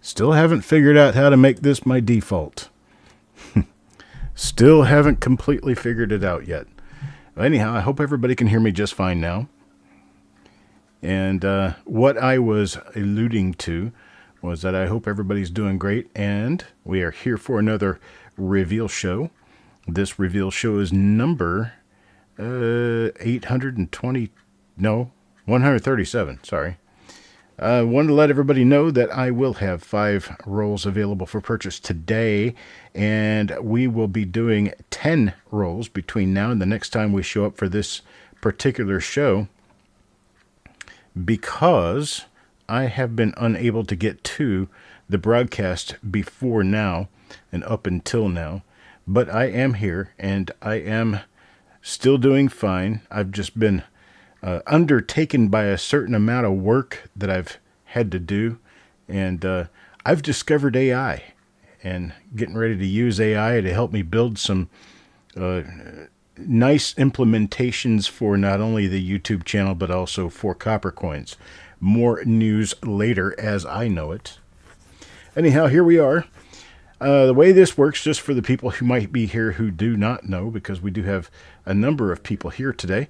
Still haven't figured out how to make this my default. Still haven't completely figured it out yet. Anyhow, I hope everybody can hear me just fine now. And what I was alluding to was that I hope everybody's doing great, and we are here for another reveal show. This reveal show is number 137, sorry. I wanted to let everybody know that I will have 5 rolls available for purchase today, and we will be doing 10 rolls between now and the next time we show up for this particular show, because I have been unable to get to the broadcast before now and up until now. But I am here, and I am still doing fine. I've just been undertaken by a certain amount of work that I've had to do, and I've discovered AI and getting ready to use AI to help me build some nice implementations for not only the YouTube channel but also for Coppercoins. More news later as I know it. Anyhow, here we are. The way this works, just for the people who might be here who do not know, because we do have a number of people here today,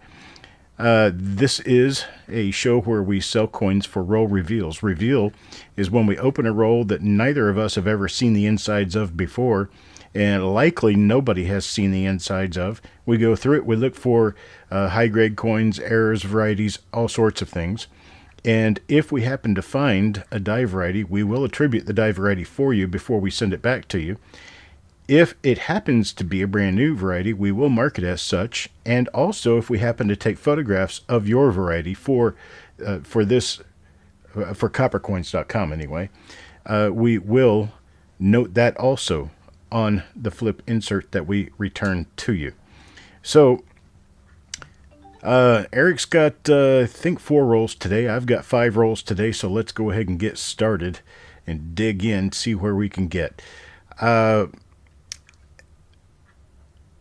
this is a show where we sell coins for roll reveals. Reveal is when we open a roll that neither of us have ever seen the insides of before, and likely nobody has seen the insides of. We go through it, we look for high-grade coins, errors, varieties, all sorts of things. And if we happen to find a die variety, we will attribute the die variety for you before we send it back to you. If it happens to be a brand new variety, we will mark it as such. And also, if we happen to take photographs of your variety for Coppercoins.com anyway, we will note that also on the flip insert that we return to you. So Eric's got, I think, 4 rolls today. I've got 5 rolls today, so let's go ahead and get started and dig in, see where we can get.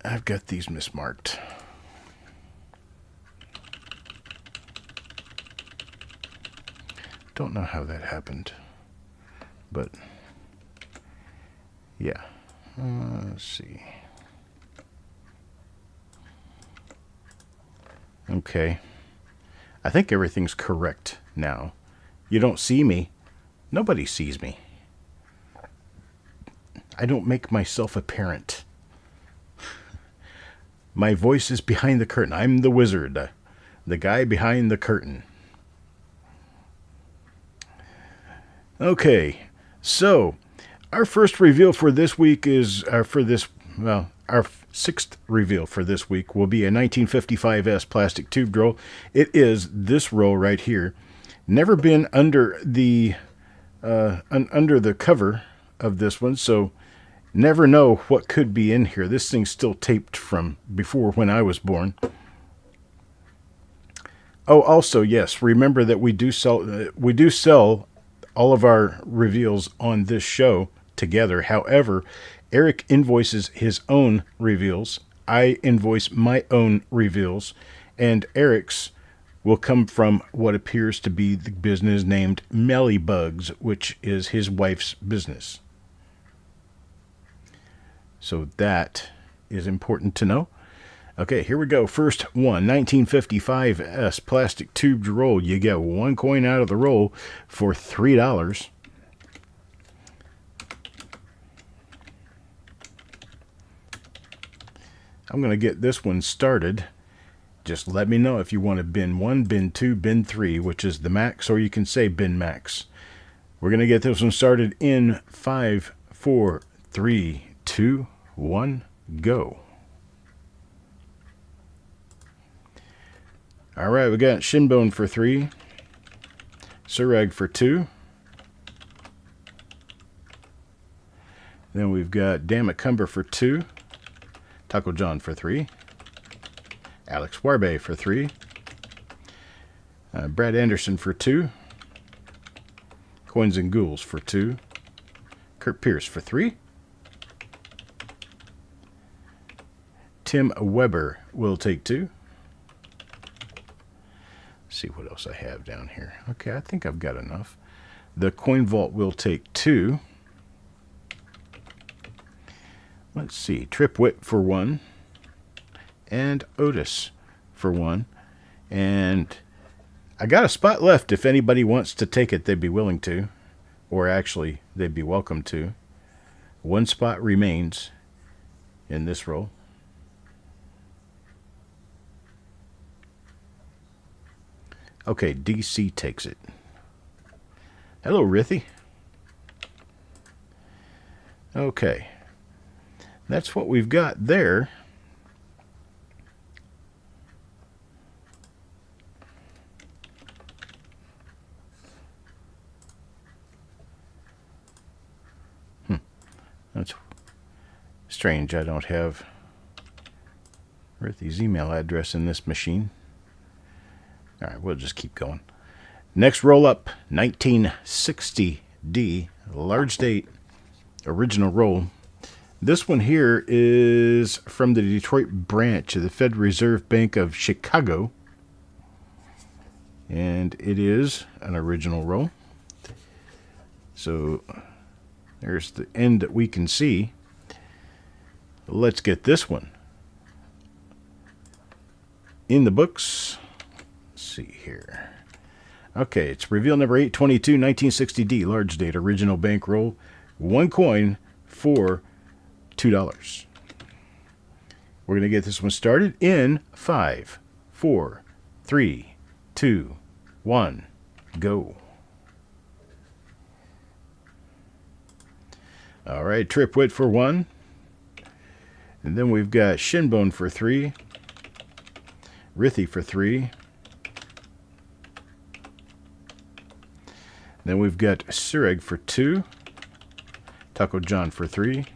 I've got these mismarked. Don't know how that happened, but yeah. Let's see. Okay. I think everything's correct now. You don't see me. Nobody sees me. I don't make myself apparent. My voice is behind the curtain. I'm the wizard. The guy behind the curtain. Okay. So, our first reveal for this week is, our 6th reveal for this week will be a 1955S plastic tube roll. It is this roll right here. Never been under the cover of this one, so never know what could be in here. This thing's still taped from before when I was born. Oh, also, yes, remember that we do sell all of our reveals on this show together. However, Eric invoices his own reveals. I invoice my own reveals, and Eric's will come from what appears to be the business named Mellybugs, which is his wife's business. So that is important to know. Okay, here we go. First one, 1955S plastic tubed roll. You get 1 coin out of the roll for $3. I'm going to get this one started. Just let me know if you want to bin 1, bin 2, bin 3, which is the max, or you can say bin max. We're going to get this one started in 5, 4, 3, 2, 1, go. All right, we got Shinbone for 3, Surag for 2. Then we've got Damacumber for 2, Taco John for 3, Alex Warbe for 3, Brad Anderson for 2, Coins and Ghouls for 2, Kurt Pierce for 3, Tim Weber will take 2. See what else I have down here. Okay, I think I've got enough. The coin vault will take 2. Let's see, Trip Wit for 1, and Otis for 1. And I got a spot left. If anybody wants to take it, they'd be willing to. Or actually, they'd be welcome to. 1 spot remains in this roll. Okay, DC takes it. Hello, Rithy. Okay. That's what we've got there. That's strange. I don't have Rithy's email address in this machine. All right, we'll just keep going. Next roll up, 1960D, large date, original roll. This one here is from the Detroit branch of the Federal Reserve Bank of Chicago. And it is an original roll. So there's the end that we can see. Let's get this one in the books. Let's see here. Okay, it's reveal number 822, 1960D, large date, original bankroll. 1 coin for $2. We're going to get this one started in 5, 4, 3, 2, 1, go. All right, Trip Wit for 1. And then we've got Shinbone for 3. Rithy for 3. Then we've got Sureg for 2. Taco John for 3.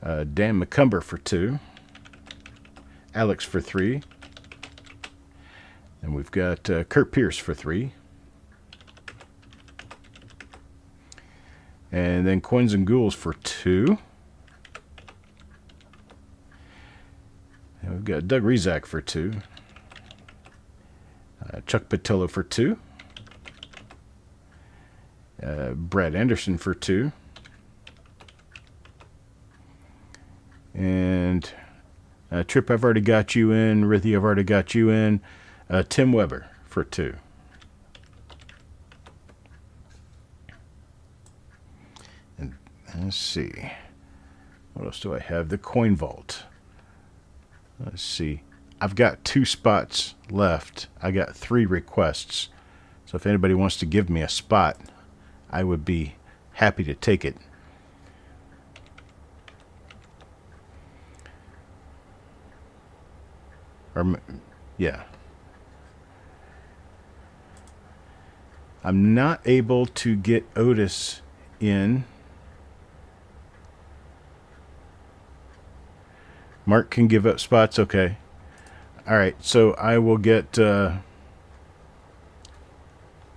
Dan McCumber for 2. Alex for 3. And we've got Kurt Pierce for 3. And then Coins and Ghouls for 2. And we've got Doug Rezak for 2. Chuck Patillo for 2. Brad Anderson for 2. And Trip, I've already got you in. Rithy, I've already got you in. Tim Weber for 2. And let's see. What else do I have? The coin vault. Let's see. I've got 2 spots left. I got 3 requests. So if anybody wants to give me a spot, I would be happy to take it. Or, yeah. I'm not able to get Otis in. Mark can give up spots. Okay. All right. So I will get... no,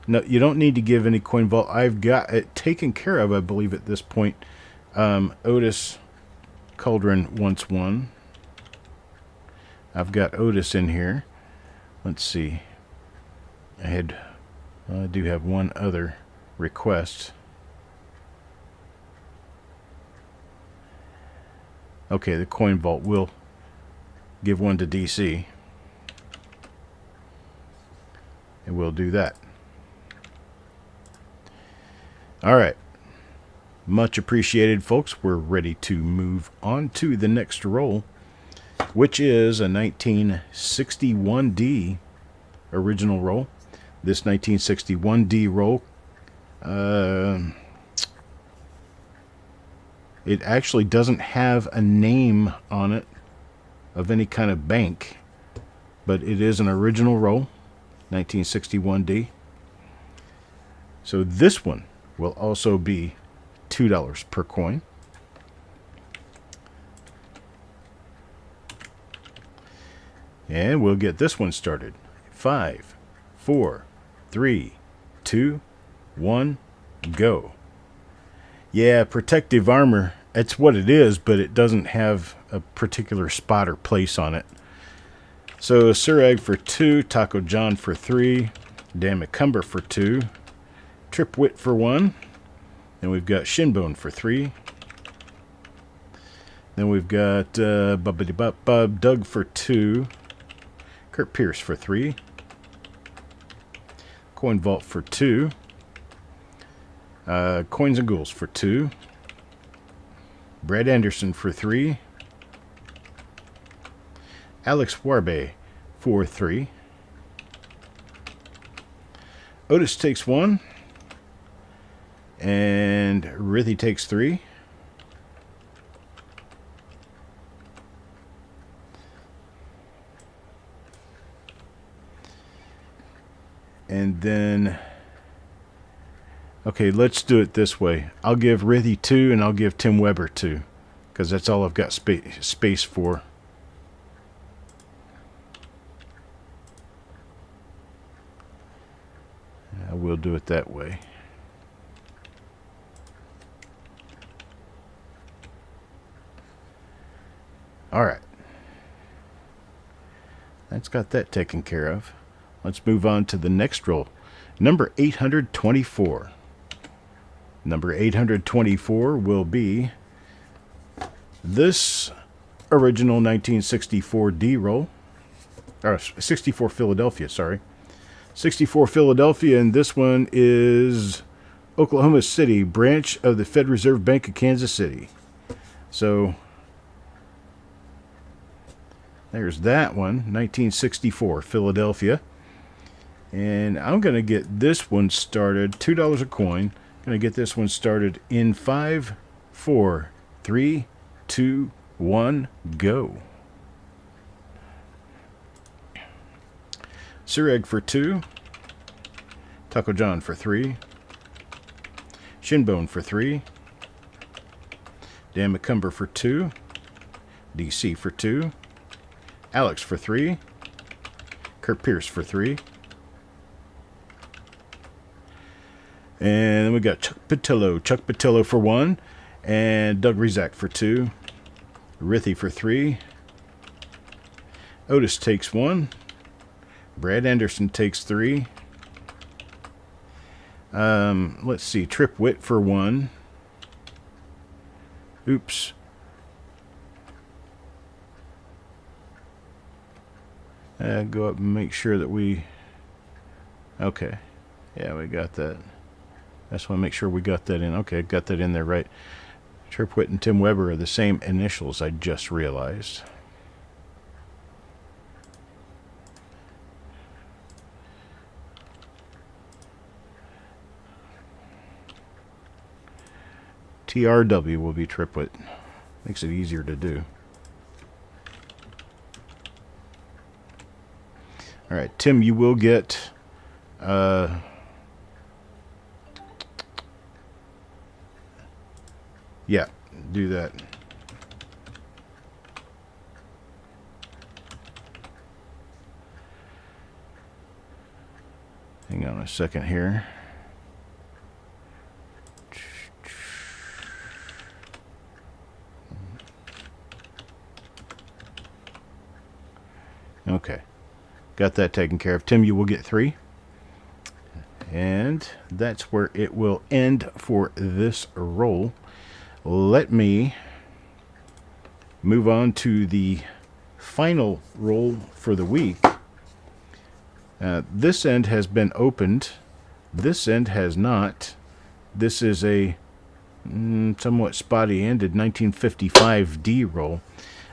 you don't need to give any coin vault. I've got it taken care of, I believe, at this point. Otis Cauldron wants 1. I've got Otis in here. Let's see. I do have 1 other request. Okay, the coin vault will give 1 to DC. And we'll do that. All right. Much appreciated, folks. We're ready to move on to the next roll, which is a 1961D original roll. This 1961D roll, it actually doesn't have a name on it of any kind of bank, but it is an original roll, 1961D. So this one will also be $2 per coin. And we'll get this one started. 5, 4, 3, 2, 1, go. Yeah, protective armor. It's what it is, but it doesn't have a particular spot or place on it. So Sureg for 2, Taco John for 3, Dan McCumber for 2, Trip Wit for 1. Then we've got Shinbone for 3. Then we've got Doug for 2. Kurt Pierce for 3. Coin Vault for 2. Coins and Ghouls for 2. Brad Anderson for 3. Alex Warbe for 3. Otis takes 1. And Rithy takes 3. And then, okay, let's do it this way. I'll give Rithy 2 and I'll give Tim Weber 2, because that's all I've got space for. I will do it that way. All right. That's got that taken care of. Let's move on to the next roll. Number 824. Number 824 will be this original 1964 D roll. Or 64 Philadelphia, sorry. 64 Philadelphia, and this one is Oklahoma City, branch of the Fed Reserve Bank of Kansas City. So there's that one, 1964 Philadelphia. And I'm going to get this one started, $2 a coin. I'm going to get this one started in 5, 4, 3, 2, 1, go. Sureg for 2. Taco John for 3. Shinbone for 3. Dan McCumber for 2. DC for 2. Alex for 3. Kurt Pierce for 3. And then we got Chuck Patillo for 1. And Doug Rizak for 2. Rithy for 3. Otis takes 1. Brad Anderson takes 3. Let's see. Trip Wit for 1. Oops. Go up and make sure that we... Okay. Yeah, we got that. I just want to make sure we got that in. Okay, got that in there right. Trip Wit and Tim Weber are the same initials, I just realized. TRW will be Trip Wit. Makes it easier to do. All right, Tim, you will get... yeah, do that. Hang on a second here. Okay, got that taken care of. Tim, you will get 3. And that's where it will end for this roll. Let me move on to the final roll for the week. This end has been opened. This end has not. This is a somewhat spotty ended 1955 D roll.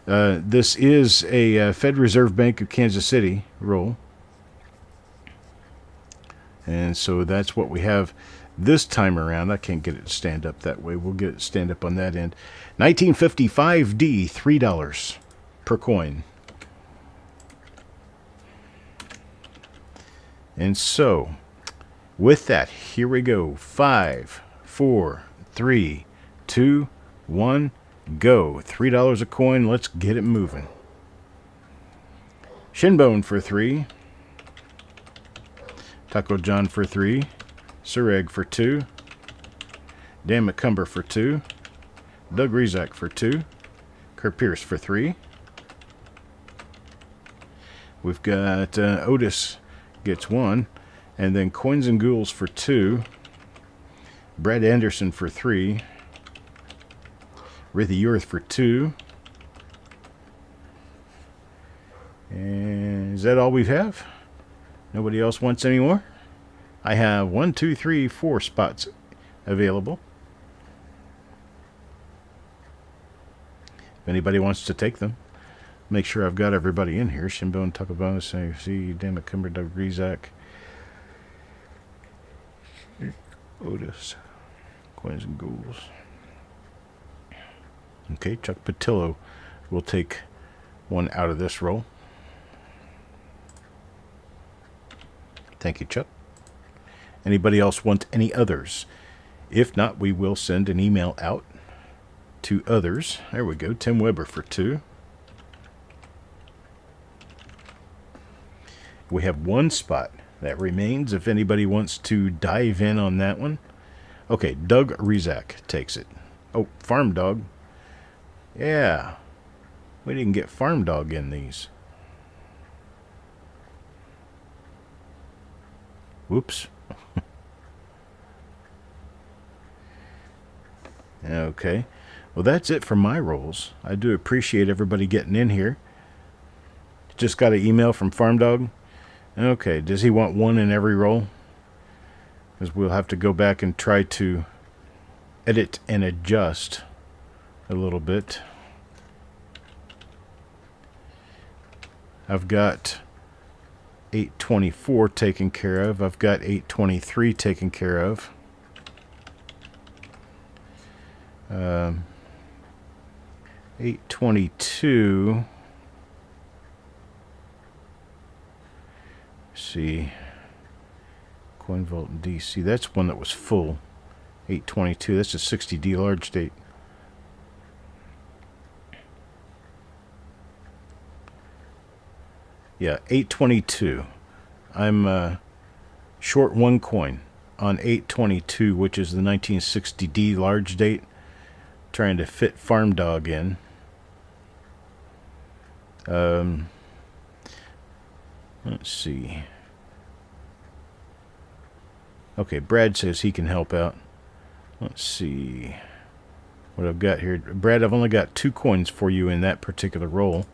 This is a Fed Reserve Bank of Kansas City roll. And so that's what we have this time around. I can't get it to stand up that way. We'll get it to stand up on that end. 1955 D, $3 per coin. And so, with that, here we go. 5, 4, 3, 2, 1, go. $3 a coin. Let's get it moving. Shinbone for 3. Taco John for 3. Sureg for 2. Dan McCumber for 2. Doug Rizak for 2. Kurt Pierce for 3. We've got Otis gets 1. And then Coins and Ghouls for 2. Brad Anderson for 3. Rithy Earth for 2. And is that all we have? Nobody else wants any more? I have 1, 2, 3, 4 spots available. If anybody wants to take them, make sure I've got everybody in here. Shinbone, Takabana, see, damn it, Kimber, Doug, Rizak, Otis, Coins and Ghouls. Okay, Chuck Patillo will take one out of this roll. Thank you, Chuck. Anybody else want any others? If not, we will send an email out to others. There we go. Tim Weber for 2. We have 1 spot that remains if anybody wants to dive in on that one. Okay, Doug Rizak takes it. Oh, Farm Dog. Yeah. We didn't get Farm Dog in these. Whoops. Okay. Well, that's it for my rolls. I do appreciate everybody getting in here. Just got an email from Farm Dog. Okay, does he want 1 in every roll? Because we'll have to go back and try to edit and adjust a little bit. I've got 824 taken care of. I've got 823 taken care of. 822. See, Coin Vault and DC. That's one that was full. 822. That's a 60D large date. Yeah, 822. I'm short 1 coin on 822, which is the 1960D large date. Trying to fit Farm Dog in. Let's see. Okay, Brad says he can help out. Let's see what I've got here. Brad, I've only got 2 coins for you in that particular roll.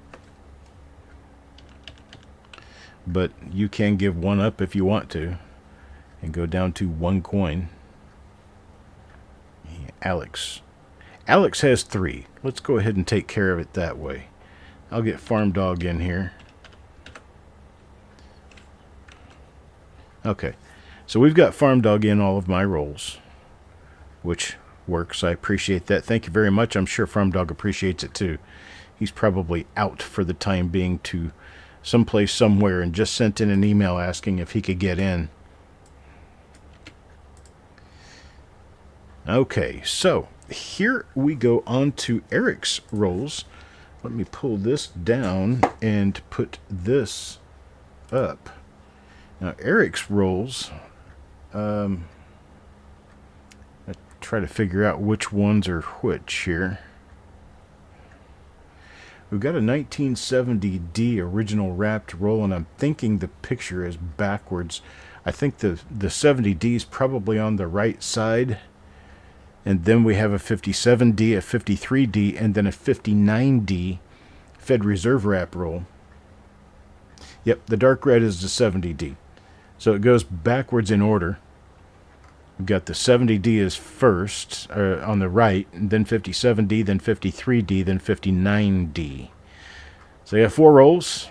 But you can give 1 up if you want to. And go down to 1 coin. Yeah, Alex. Alex has 3. Let's go ahead and take care of it that way. I'll get Farm Dog in here. Okay. So we've got Farm Dog in all of my rolls, which works. I appreciate that. Thank you very much. I'm sure Farm Dog appreciates it too. He's probably out for the time being to someplace somewhere and just sent in an email asking if he could get in. Okay, so here we go on to Eric's rolls. Let me pull this down and put this up. Now Eric's rolls, I try to figure out which ones are which here. We've got a 1970D original wrapped roll, and I'm thinking the picture is backwards. I think the 70D is probably on the right side. And then we have a 57D, a 53D, and then a 59D Fed Reserve wrap roll. Yep, the dark red is the 70D. So it goes backwards in order. We've got the 70D is first, on the right, and then 57D, then 53D, then 59D. So you have 4 rolls.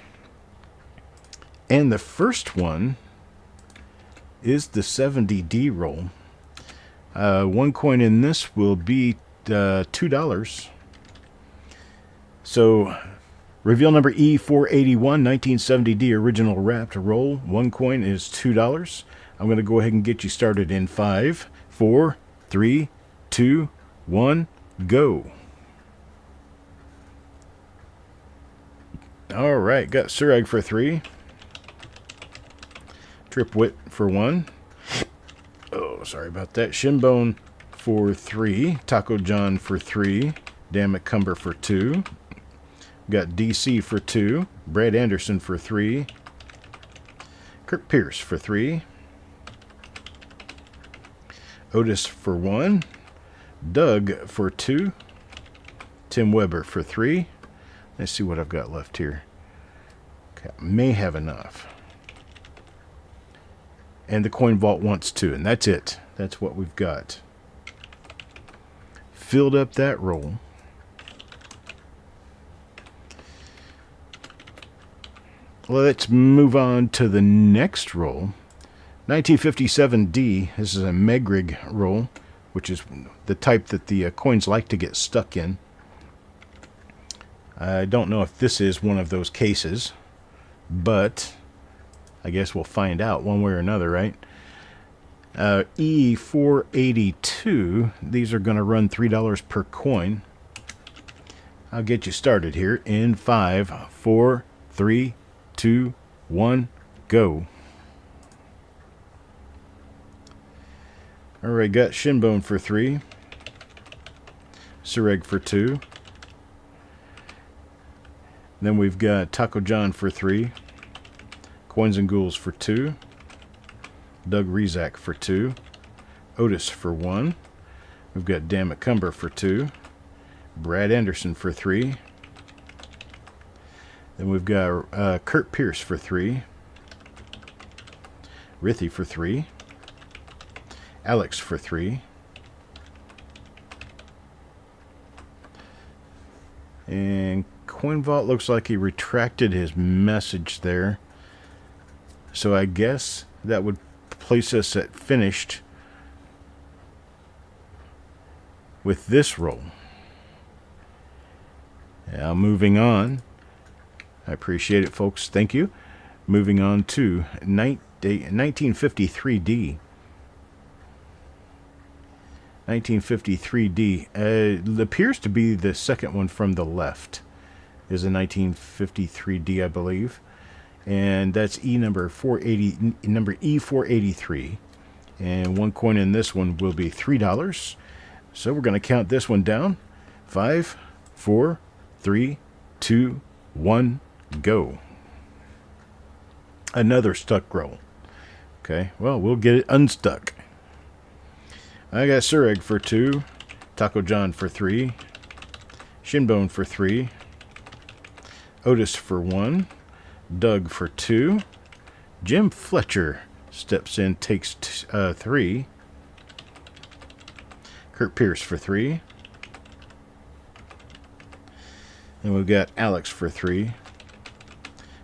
And the first one is the 70D roll. 1 coin in this will be $2. So reveal number E481, 1970D original wrapped roll. 1 coin is $2. I'm going to go ahead and get you started in 5, 4, 3, 2, 1, go. All right, got Surag for 3. Tripwit for 1. Oh, sorry about that. Shinbone for 3. Taco John for 3. Dan McCumber for 2. Got DC for 2. Brad Anderson for 3. Kirk Pierce for 3. Otis for 1. Doug for 2. Tim Weber for 3. Let's see what I've got left here. Okay, I may have enough. And the coin vault wants 2, and that's it. That's what we've got. Filled up that roll. Let's move on to the next roll. 1957D. This is a Megrig roll, which is the type that the coins like to get stuck in. I don't know if this is one of those cases, but I guess we'll find out one way or another, right? E482. These are going to run $3 per coin. I'll get you started here in 5, 4, 3, 2, 1, go. Alright, got Shinbone for 3. Sureg for 2. Then we've got Taco John for 3. Coins and Ghouls for 2. Doug Rezak for 2. Otis for 1. We've got Dan McCumber for 2. Brad Anderson for 3. Then we've got Kurt Pierce for 3. Rithy for 3. Alex for 3. And Coin Vault looks like he retracted his message there. So I guess that would place us at finished with this roll. Now moving on. I appreciate it, folks. Thank you. Moving on to 1953D. 1953D. It appears to be the second one from the left. Is a 1953D, I believe. And that's number E483. And one coin in this one will be $3. So we're going to count this one down. 5, 4, 3, 2, 1, go. Another stuck roll. Okay, well, we'll get it unstuck. I got Sureg for 2. Taco John for 3. Shinbone for 3. Otis for 1. Doug for 2. Jim Fletcher steps in, takes 3. Kurt Pierce for 3. And we've got Alex for 3.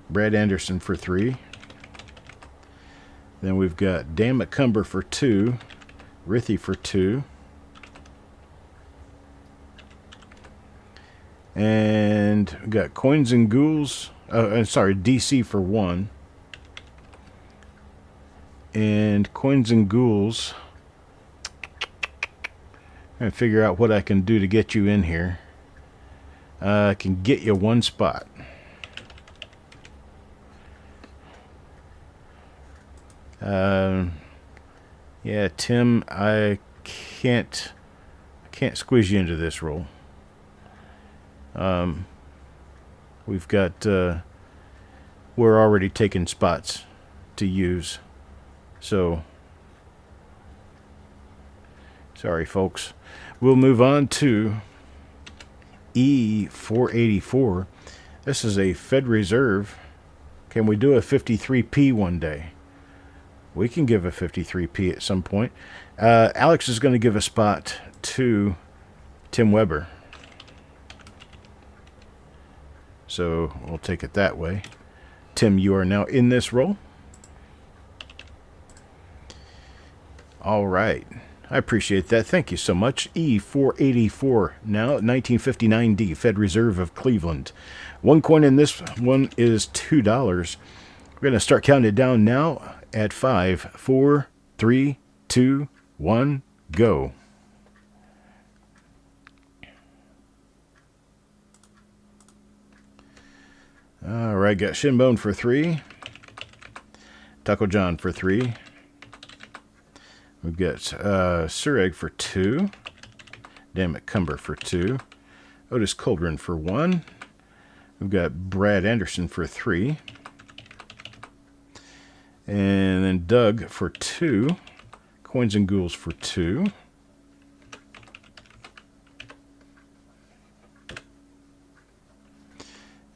Brad Anderson for 3. Then we've got Dan McCumber for 2. Rithy for 2. And we got Coins and Ghouls. DC for 1. And Coins and Ghouls. I'm going to figure out what I can do to get you in here. I can get you one spot. Yeah, Tim, I can't squeeze you into this roll. We've got we're already taking spots to use, so sorry, folks. We'll move on to E484. This is a Fed Reserve. Can we do a 53p one day? We can give a 53p at some point. Alex is going to give a spot to Tim Weber. So we'll take it that way. Tim, you are now in this roll. All right. I appreciate that. Thank you so much. E484 now, 1959D, Fed Reserve of Cleveland. One coin in this one is $2. We're going to start counting it down now at 5, 4, 3, 2, 1, go. All right, got Shinbone for 3. Taco John for 3. We've got Sureg for 2. Dan McCumber for 2. Otis Coldren for 1. We've got Brad Anderson for 3. And then Doug for 2. Coins and ghouls for 2.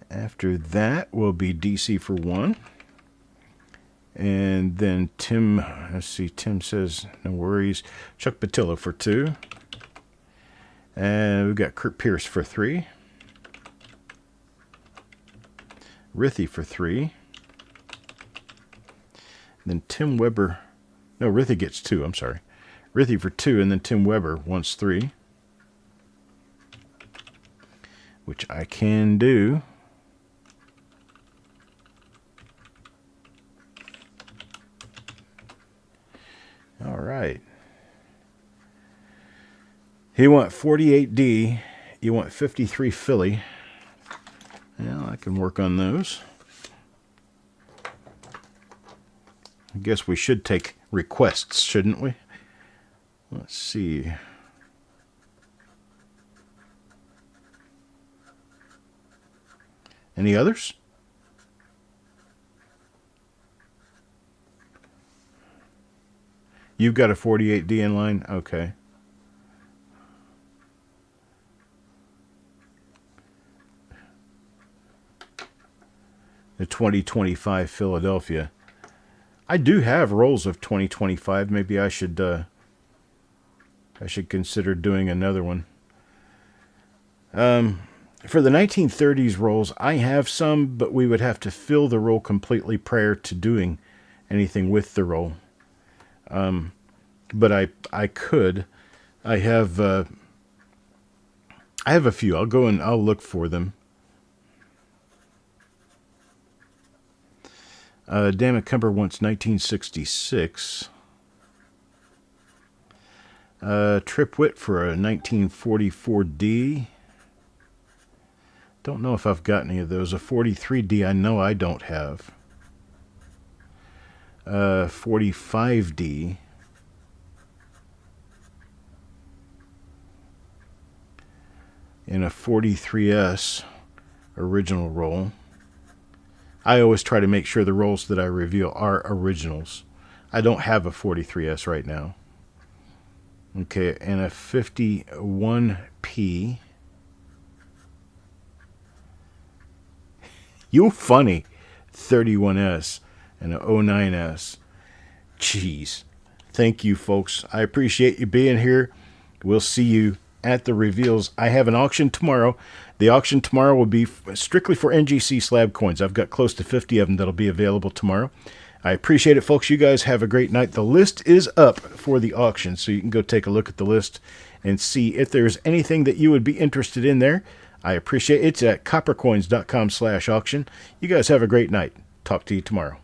After that will be DC for 1. And then Tim, let's see, Tim says, no worries. Chuck Patillo for 2. And we've got Kurt Pierce for 3. Rithy for 3. Then Tim Weber, no, Rithy gets 2, I'm sorry. Rithy for 2, and then Tim Weber wants 3. Which I can do. All right. You want 48D. You want 53 Philly. Yeah, I can work on those. I guess we should take requests, shouldn't we? Let's see. Any others? You've got a 48D in line? Okay. The 2025 Philadelphia. I do have rolls of 2025. Maybe I should consider doing another one. For the 1930s rolls, I have some, but we would have to fill the roll completely prior to doing anything with the roll. But I could. I have a few. I'll go and I'll look for them. Dan McCumber wants 1966. Trip Witt for a 1944D. Don't know if I've got any of those. A 43D I know I don't have. 45D. And a 43S original roll. I always try to make sure the rolls that I reveal are originals. I don't have a 43S right now. Okay, and a 51P. You funny. 31S and an 09S. Jeez. Thank you, folks. I appreciate you being here. We'll see you at the reveals. I have an auction tomorrow. The auction tomorrow will be strictly for NGC slab coins. I've got close to 50 of them that'll be available tomorrow. I appreciate it, folks. You guys have a great night. The list is up for the auction, so you can go take a look at the list and see if there's anything that you would be interested in there. I appreciate it. It's at coppercoins.com/auction. You guys have a great night. Talk to you tomorrow.